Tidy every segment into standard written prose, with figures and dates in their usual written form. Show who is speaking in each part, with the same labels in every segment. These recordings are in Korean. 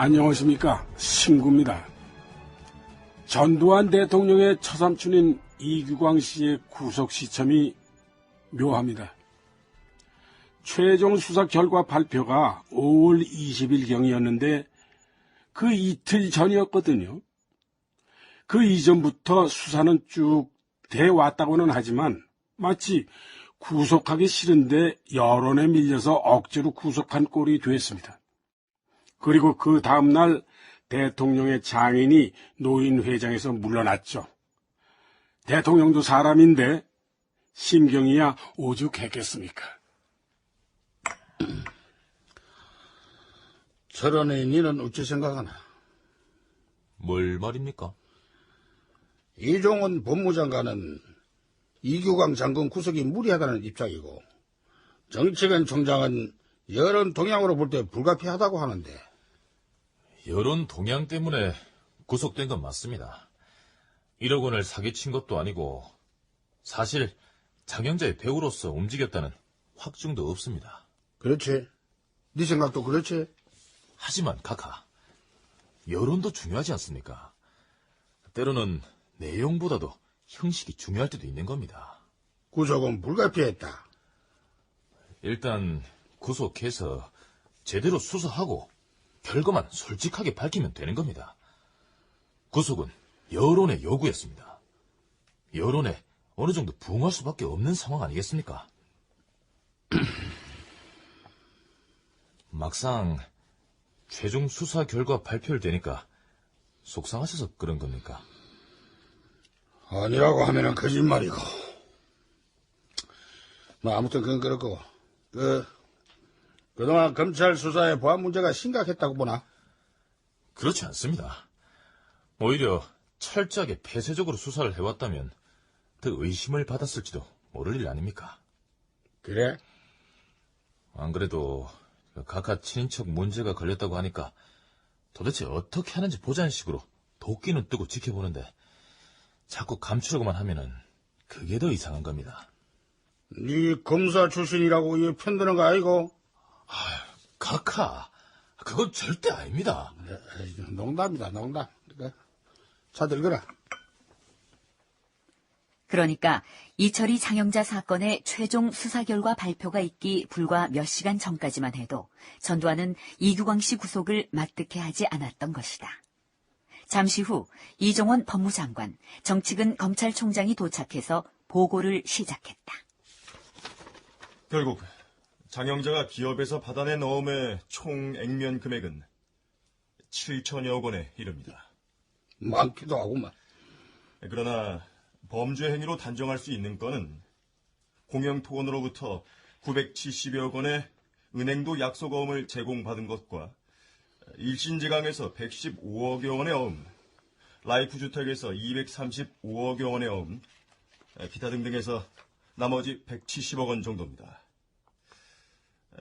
Speaker 1: 안녕하십니까, 신구입니다. 전두환 대통령의 처삼촌인 이규광 씨의 구속 시점이 묘합니다. 최종 수사 결과 발표가 5월 20일경이었는데 그 이틀 전이었거든요. 그 이전부터 수사는 쭉 돼왔다고는 하지만 마치 구속하기 싫은데 여론에 밀려서 억지로 구속한 꼴이 됐습니다. 그리고 그 다음날 대통령의 장인이 노인회장에서 물러났죠. 대통령도 사람인데 심경이야 오죽했겠습니까?
Speaker 2: 철원의 니는 어찌 생각하나?
Speaker 3: 뭘 말입니까?
Speaker 2: 이종원 법무장관은 이규광 장군 구속이 무리하다는 입장이고 정치관 총장은 여론 동향으로 볼 때 불가피하다고 하는데.
Speaker 3: 여론 동향 때문에 구속된 건 맞습니다. 1억 원을 사기친 것도 아니고 사실 장영자의 배우로서 움직였다는 확증도 없습니다.
Speaker 2: 그렇지. 네 생각도 그렇지.
Speaker 3: 하지만 카카, 여론도 중요하지 않습니까? 때로는 내용보다도 형식이 중요할 때도 있는 겁니다.
Speaker 2: 구속은 불가피했다.
Speaker 3: 일단 구속해서 제대로 수사하고 결과만 솔직하게 밝히면 되는 겁니다. 구속은 여론의 요구였습니다. 여론에 어느 정도 부응할 수밖에 없는 상황 아니겠습니까? 막상 최종 수사 결과 발표를 되니까 속상하셔서 그런 겁니까?
Speaker 2: 아니라고 하면은 거짓말이고. 아무튼 그건 그렇고. 그동안 검찰 수사의 보안 문제가 심각했다고 보나?
Speaker 3: 그렇지 않습니다. 오히려 철저하게 폐쇄적으로 수사를 해왔다면 더 의심을 받았을지도 모를 일 아닙니까?
Speaker 2: 그래?
Speaker 3: 안 그래도 각하 친인척 문제가 걸렸다고 하니까 도대체 어떻게 하는지 보자는 식으로 도끼는 뜨고 지켜보는데 자꾸 감추려고만 하면은 그게 더 이상한 겁니다.
Speaker 2: 네 검사 출신이라고 이 편드는 거 아니고?
Speaker 3: 각하, 그건 절대 아닙니다.
Speaker 2: 농담이다, 농담. 차 들거라.
Speaker 4: 그러니까 이철이 장영자 사건의 최종 수사 결과 발표가 있기 불과 몇 시간 전까지만 해도 전두환은 이규광 씨 구속을 마뜩해 하지 않았던 것이다. 잠시 후 이종원 법무장관, 정치근 검찰총장이 도착해서 보고를 시작했다.
Speaker 5: 결국 장영자가 기업에서 받아낸 어음의 총 액면 금액은 7천여 원에 이릅니다.
Speaker 2: 많기도 하구만.
Speaker 5: 그러나 범죄 행위로 단정할 수 있는 건은 공영토건으로부터 970여 건의 은행도 약속어음을 제공받은 것과 일신지강에서 115억여 원의 어음, 라이프주택에서 235억여 원의 어음, 기타 등등에서 나머지 170억 원 정도입니다.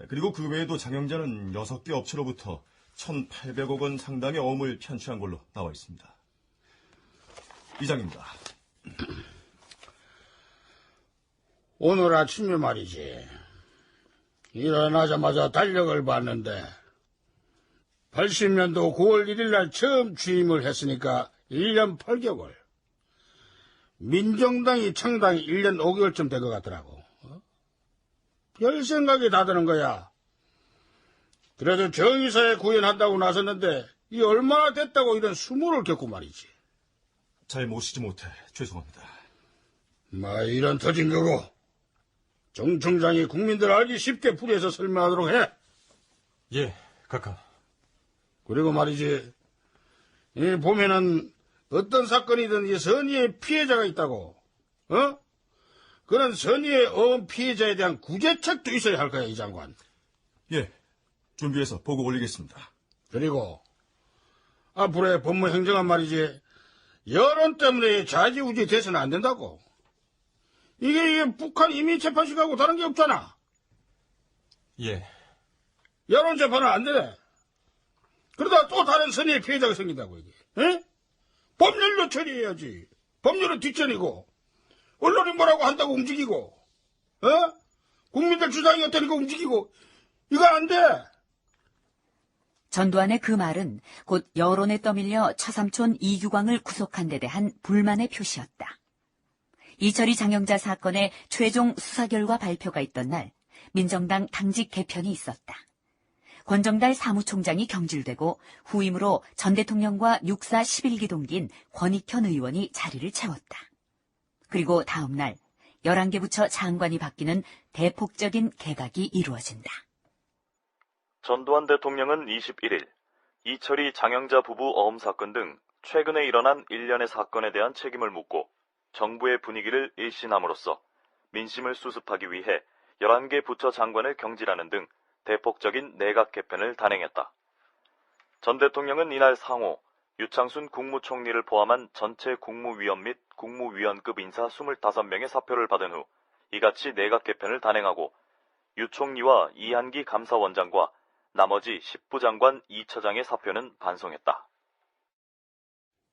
Speaker 5: 그리고 그 외에도 장영자는 6개 업체로부터 1,800억 원 상당의 어음을 편취한 걸로 나와 있습니다. 이상입니다.
Speaker 2: 오늘 아침에 말이지. 일어나자마자 달력을 봤는데 80년도 9월 1일 날 처음 취임을 했으니까 1년 8개월. 민정당이 창당이 1년 5개월쯤 된 것 같더라고. 별 생각이 다 드는 거야. 그래도 정의사에 구현한다고 나섰는데 이 얼마나 됐다고 이런 수모를 겪고 말이지.
Speaker 5: 잘 모시지 못해 죄송합니다.
Speaker 2: 이런 터진 거고. 정 총장이 국민들 알기 쉽게 풀이해서 설명하도록 해.
Speaker 5: 예, 각하.
Speaker 2: 그리고 말이지. 이 보면은 어떤 사건이든 이 선의의 피해자가 있다고. 그런 선의의 어음 피해자에 대한 구제책도 있어야 할 거야, 이 장관.
Speaker 5: 예, 준비해서 보고 올리겠습니다.
Speaker 2: 그리고 앞으로의 법무행정은 말이지. 여론 때문에 좌지우지 돼서는 안 된다고. 이게 북한 이민재판식하고 다른 게 없잖아.
Speaker 5: 예.
Speaker 2: 여론 재판은 안 돼. 그러다 또 다른 선의의 피해자가 생긴다고, 이게. 에? 법률로 처리해야지. 법률은 뒷전이고, 언론이 뭐라고 한다고 움직이고, 국민들 주장이 어떠니까 움직이고, 이거 안 돼.
Speaker 4: 전두환의 그 말은 곧 여론에 떠밀려 처삼촌 이규광을 구속한 데 대한 불만의 표시였다. 이철이 장영자 사건의 최종 수사 결과 발표가 있던 날 민정당 당직 개편이 있었다. 권정달 사무총장이 경질되고 후임으로 전 대통령과 육사 11기 동기인 권익현 의원이 자리를 채웠다. 그리고 다음 날 11개 부처 장관이 바뀌는 대폭적인 개각이 이루어진다.
Speaker 6: 전두환 대통령은 21일 이철이 장영자 부부 어음 사건 등 최근에 일어난 일련의 사건에 대한 책임을 묻고 정부의 분위기를 일신함으로써 민심을 수습하기 위해 11개 부처 장관을 경질하는 등 대폭적인 내각 개편을 단행했다. 전 대통령은 이날 상호 유창순 국무총리를 포함한 전체 국무위원 및 국무위원급 인사 25명의 사표를 받은 후 이같이 내각 개편을 단행하고 유 총리와 이한기 감사원장과 나머지 10부 장관 2처장의 사표는 반송했다.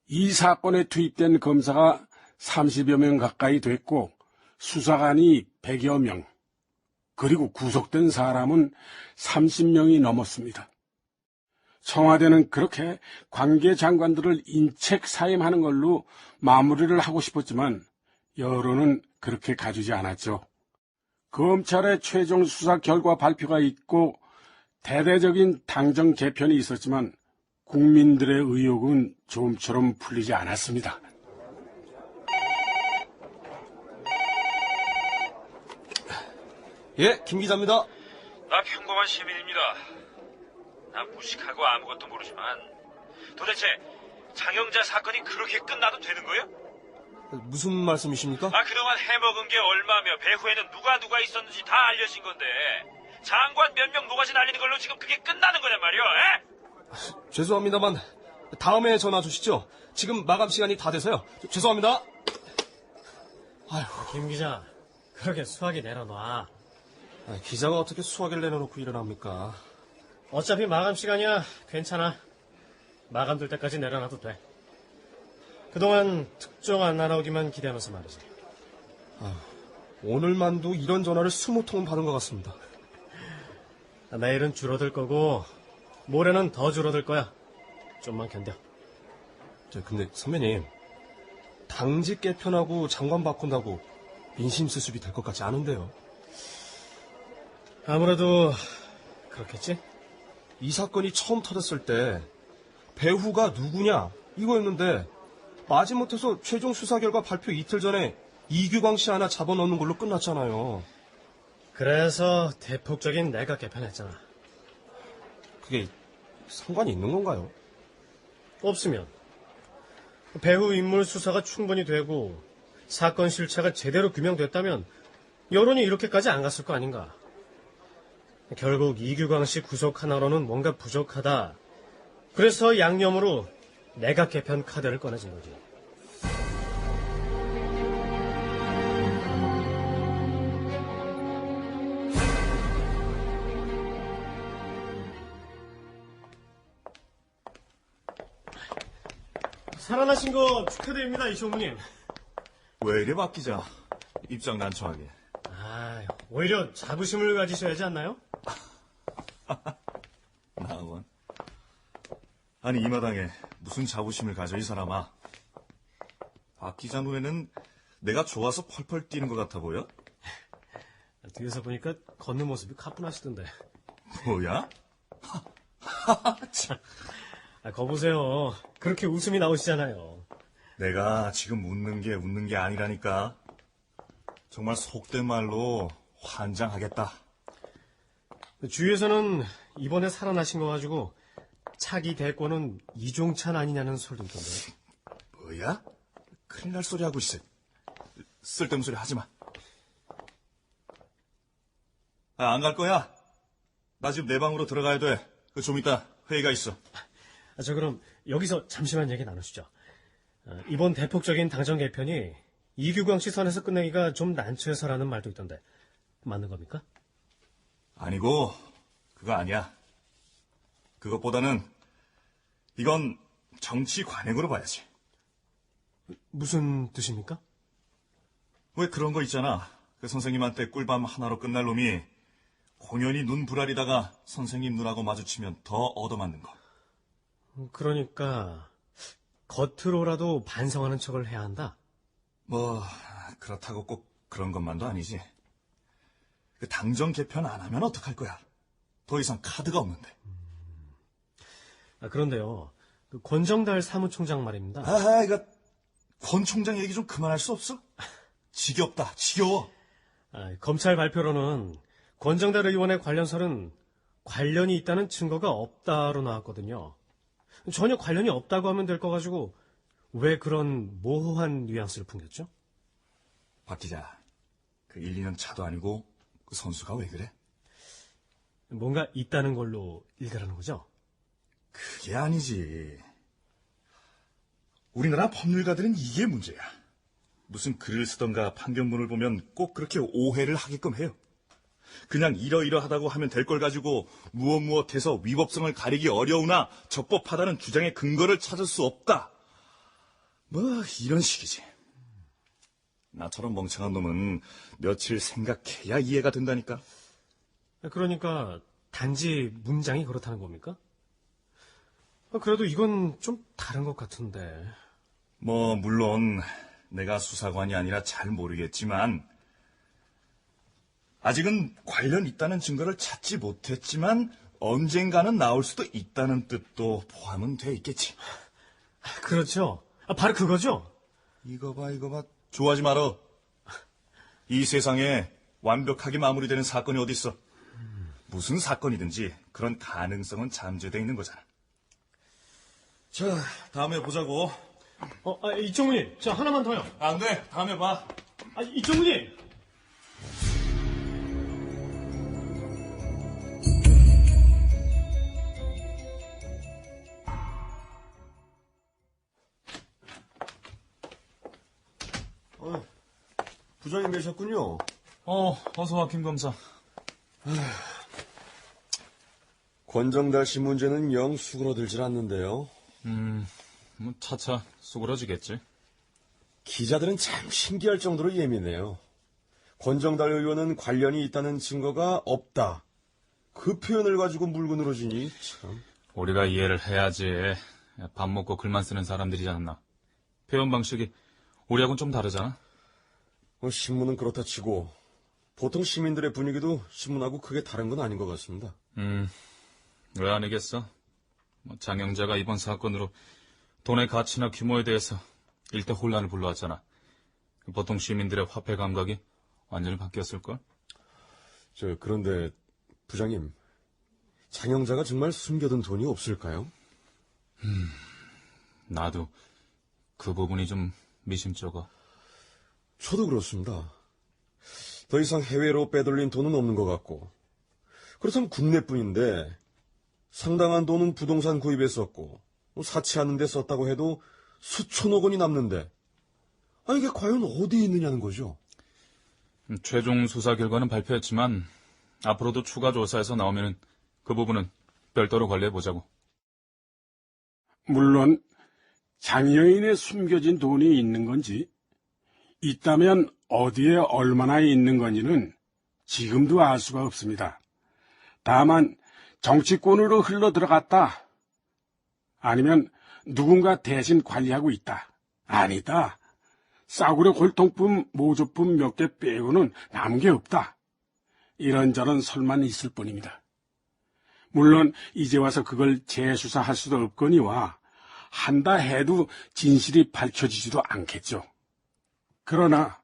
Speaker 1: 이 사건에 투입된 검사가 30여 명 가까이 됐고 수사관이 100여 명, 그리고 구속된 사람은 30명이 넘었습니다. 청와대는 그렇게 관계 장관들을 인책 사임하는 걸로 마무리를 하고 싶었지만 여론은 그렇게 가주지 않았죠. 검찰의 최종 수사 결과 발표가 있고 대대적인 당정 개편이 있었지만 국민들의 의욕은 좀처럼 풀리지 않았습니다.
Speaker 7: 예, 김 기자입니다.
Speaker 8: 나 평범한 시민입니다. 난 무식하고 아무것도 모르지만 도대체 장영자 사건이 그렇게 끝나도 되는 거예요?
Speaker 7: 무슨 말씀이십니까?
Speaker 8: 그동안 해먹은 게 얼마며 배후에는 누가 있었는지 다 알려진 건데 장관 몇 명 모가지 날리는 걸로 지금 그게 끝나는 거냔 말이오. 에?
Speaker 7: 죄송합니다만 다음에 전화 주시죠. 지금 마감 시간이 다 돼서요. 죄송합니다. 아휴,
Speaker 9: 김 기자, 그렇게 수화기 내려놔.
Speaker 7: 기자가 어떻게 수화기를 내려놓고 일을 합니까?
Speaker 9: 어차피 마감 시간이야. 괜찮아. 마감될 때까지 내려놔도 돼. 그동안 특종 안 날아오기만 기대하면서 말이지.
Speaker 7: 오늘만도 이런 전화를 20통 받은 것 같습니다.
Speaker 9: 내일은 줄어들 거고 모레는 더 줄어들 거야. 좀만 견뎌.
Speaker 7: 근데 선배님, 당직 개편하고 장관 바꾼다고 민심 수습이 될 것 같지 않은데요.
Speaker 9: 아무래도 그렇겠지?
Speaker 7: 이 사건이 처음 터졌을 때 배후가 누구냐 이거였는데 마지못해서 최종 수사 결과 발표 이틀 전에 이규광 씨 하나 잡아넣는 걸로 끝났잖아요.
Speaker 9: 그래서 대폭적인 내각 개편했잖아.
Speaker 7: 그게 상관이 있는 건가요?
Speaker 9: 없으면 배후 인물 수사가 충분히 되고 사건 실체가 제대로 규명됐다면 여론이 이렇게까지 안 갔을 거 아닌가. 결국 이규광 씨 구속 하나로는 뭔가 부족하다. 그래서 양념으로 내각 개편 카드를 꺼내진 거지. 살아나신 거 축하드립니다, 이ሾ무님.
Speaker 5: 왜 이래 박 기자? 입장 난처하게.
Speaker 9: 오히려 자부심을 가지셔야지 않나요?
Speaker 5: 나원. 아니 이 마당에 무슨 자부심을 가져 이 사람아. 박 기자 눈에는 내가 좋아서 펄펄 뛰는 것 같아 보여?
Speaker 9: 뒤에서 보니까 걷는 모습이 가뿐하시던데.
Speaker 5: 뭐야?
Speaker 9: 거 보세요. 그렇게 웃음이 나오시잖아요.
Speaker 5: 내가 지금 웃는 게 아니라니까. 정말 속된 말로 환장하겠다.
Speaker 9: 주위에서는 이번에 살아나신 거 가지고 차기 대권은 이종찬 아니냐는 소리도 있던데.
Speaker 5: 뭐야? 큰일 날 소리 하고 있어. 쓸데없는 소리 하지 마. 안 갈 거야. 나 지금 내 방으로 들어가야 돼. 좀 이따 회의가 있어.
Speaker 9: 저 그럼 여기서 잠시만 얘기 나누시죠. 이번 대폭적인 당정 개편이 이규광 씨 선에서 끝내기가 좀 난처해서라는 말도 있던데 맞는 겁니까?
Speaker 5: 아니고 그거 아니야. 그것보다는 이건 정치 관행으로 봐야지.
Speaker 9: 무슨 뜻입니까?
Speaker 5: 왜 그런 거 있잖아. 그 선생님한테 꿀밤 하나로 끝날 놈이 공연히 눈 부라리다가 선생님 눈하고 마주치면 더 얻어맞는 거.
Speaker 9: 그러니까 겉으로라도 반성하는 척을 해야 한다.
Speaker 5: 뭐 그렇다고 꼭 그런 것만도 아니지. 그 당정 개편 안 하면 어떡할 거야? 더 이상 카드가 없는데.
Speaker 9: 그런데요. 그 권정달 사무총장 말입니다.
Speaker 5: 이거 권 총장 얘기 좀 그만할 수 없어? 지겹다, 지겨워.
Speaker 9: 검찰 발표로는 권정달 의원의 관련설은 관련이 있다는 증거가 없다로 나왔거든요. 전혀 관련이 없다고 하면 될 거 가지고 왜 그런 모호한 뉘앙스를 풍겼죠?
Speaker 5: 박 기자, 그 1, 2년 차도 아니고 그 선수가 왜 그래?
Speaker 9: 뭔가 있다는 걸로 일가라는 거죠?
Speaker 5: 그게 아니지. 우리나라 법률가들은 이게 문제야. 무슨 글을 쓰던가 판결문을 보면 꼭 그렇게 오해를 하게끔 해요. 그냥 이러이러하다고 하면 될 걸 가지고 무엇무엇해서 위법성을 가리기 어려우나 적법하다는 주장의 근거를 찾을 수 없다. 뭐 이런 식이지. 나처럼 멍청한 놈은 며칠 생각해야 이해가 된다니까.
Speaker 9: 그러니까 단지 문장이 그렇다는 겁니까? 그래도 이건 좀 다른 것 같은데.
Speaker 5: 뭐 물론 내가 수사관이 아니라 잘 모르겠지만 아직은 관련 있다는 증거를 찾지 못했지만 언젠가는 나올 수도 있다는 뜻도 포함은 돼 있겠지.
Speaker 9: 그렇죠. 바로 그거죠?
Speaker 5: 이거 봐. 좋아하지 말어. 이 세상에 완벽하게 마무리되는 사건이 어딨어. 무슨 사건이든지 그런 가능성은 잠재되어 있는 거잖아. 자, 다음에 보자고.
Speaker 9: 이청훈님, 저 하나만 더요.
Speaker 5: 안 돼. 다음에 봐.
Speaker 9: 이청훈님!
Speaker 10: 부장님 계셨군요.
Speaker 3: 어서 와, 김 검사.
Speaker 10: 권정달 씨 문제는 영 수그러들질 않는데요.
Speaker 3: 뭐 차차 수그러지겠지.
Speaker 10: 기자들은 참 신기할 정도로 예민해요. 권정달 의원은 관련이 있다는 증거가 없다. 그 표현을 가지고 물고 늘어지니 참.
Speaker 3: 우리가 이해를 해야지. 밥 먹고 글만 쓰는 사람들이지 않나. 표현 방식이 우리하고는 좀 다르잖아.
Speaker 10: 신문은 그렇다 치고 보통 시민들의 분위기도 신문하고 크게 다른 건 아닌 것 같습니다.
Speaker 3: 왜 아니겠어? 장영자가 이번 사건으로 돈의 가치나 규모에 대해서 일대 혼란을 불러왔잖아. 보통 시민들의 화폐 감각이 완전히 바뀌었을걸?
Speaker 10: 그런데 부장님, 장영자가 정말 숨겨둔 돈이 없을까요?
Speaker 3: 나도 그 부분이 좀 미심쩍어.
Speaker 10: 저도 그렇습니다. 더 이상 해외로 빼돌린 돈은 없는 것 같고, 그렇다면 국내뿐인데 상당한 돈은 부동산 구입에 썼고 사치하는 데 썼다고 해도 수천억 원이 남는데 이게 과연 어디에 있느냐는 거죠.
Speaker 3: 최종 수사 결과는 발표했지만 앞으로도 추가 조사에서 나오면 그 부분은 별도로 관리해보자고.
Speaker 1: 물론 장여인의 숨겨진 돈이 있는 건지, 있다면 어디에 얼마나 있는 건지는 지금도 알 수가 없습니다. 다만 정치권으로 흘러들어갔다, 아니면 누군가 대신 관리하고 있다, 아니다, 싸구려 골통품, 모조품 몇 개 빼고는 남은 게 없다, 이런저런 설만 있을 뿐입니다. 물론 이제 와서 그걸 재수사할 수도 없거니와 한다 해도 진실이 밝혀지지도 않겠죠. 그러나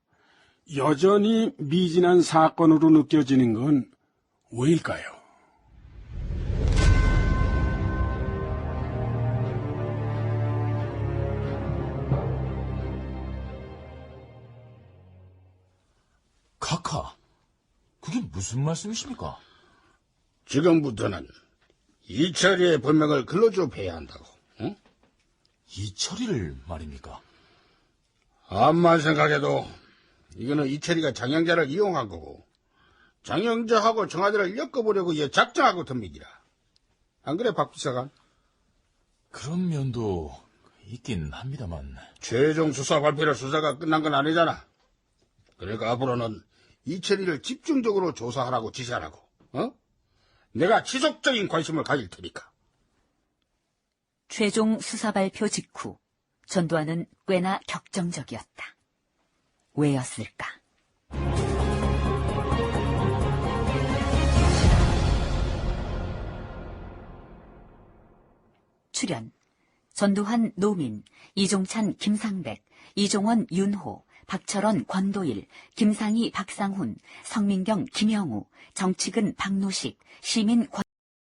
Speaker 1: 여전히 미진한 사건으로 느껴지는 건 왜일까요?
Speaker 3: 카카, 그게 무슨 말씀이십니까?
Speaker 2: 지금부터는 이철이의 본명을 글로 좁혀야 한다고. 응?
Speaker 3: 이철이를 말입니까?
Speaker 2: 암만 생각해도 이거는 이철이가 장영자를 이용한 거고 장영자하고 청와대를 엮어보려고 작정하고 덤비기라. 안 그래, 박 비서관?
Speaker 3: 그런 면도 있긴 합니다만.
Speaker 2: 최종 수사 발표로 수사가 끝난 건 아니잖아. 그러니까 앞으로는 이철이를 집중적으로 조사하라고 지시하라고. 내가 지속적인 관심을 가질 테니까.
Speaker 4: 최종 수사 발표 직후 전두환은 꽤나 격정적이었다. 왜였을까? 출연 전두환, 노민, 이종찬, 김상백, 이종원, 윤호, 박철원, 권도일, 김상희, 박상훈, 성민경, 김영우, 정치근, 박노식, 시민,